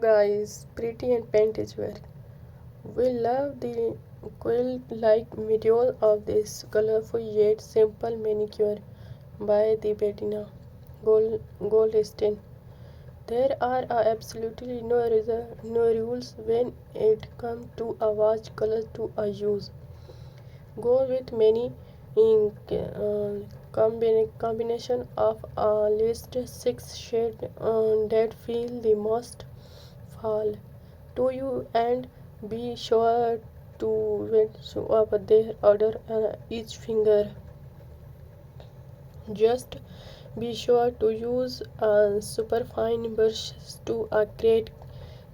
guys, Pretty and Paint is where we love the quilt-like video of this colorful yet simple manicure by the Bettina Goldstein. There are absolutely no rules when it comes to a watch color to a use. Go with many in combination of at least 6 shades that feel the most fall to you, and be sure to show up their order each finger. Just be sure to use a superfine brush to create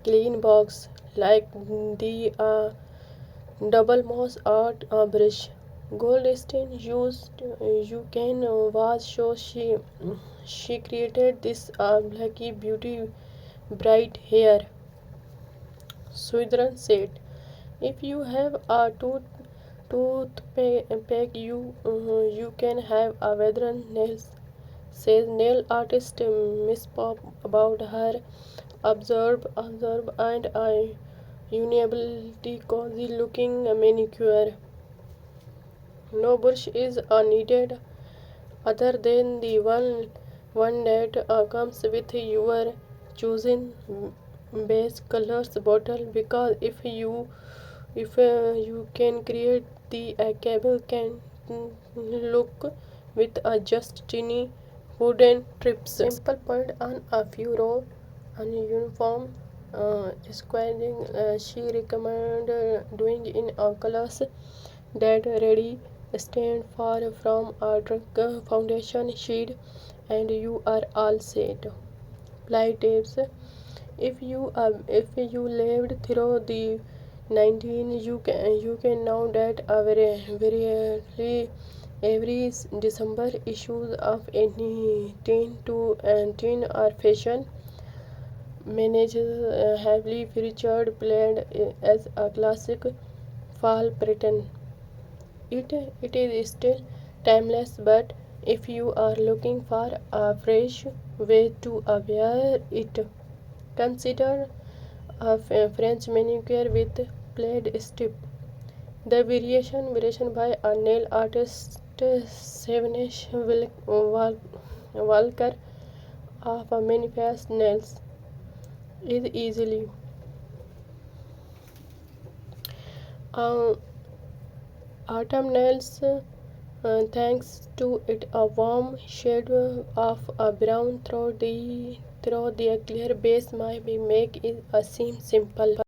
clean box like the double moss art brush Goldstein used. You can watch show she created this blacky beauty bright hair. Swidran said, "If you have a toothpick, you can have a veteran nails." Says nail artist Miss Pop about her observe and a uniability cozy looking manicure. No brush is needed other than the one that comes with your choosing base colors bottle, because if you can create the cable can look with a just tiny wooden trips. Simple point on a few row on uniform squaring. She recommended doing in colors that ready stand far from a dark foundation sheet, and you are all set. Play tips: if you lived through the 19, you can know that very early every December issues of any teen or fashion manages heavily featured played as a classic fall pattern. It is still timeless, but if you are looking for a fresh way to wear it, consider a French manicure with plaid strip. The variation by a nail artist Savanish Walker of Manifest Nails is easily uh, autumn nails, thanks to it a warm shade of a brown through the clear base might make it seem simple.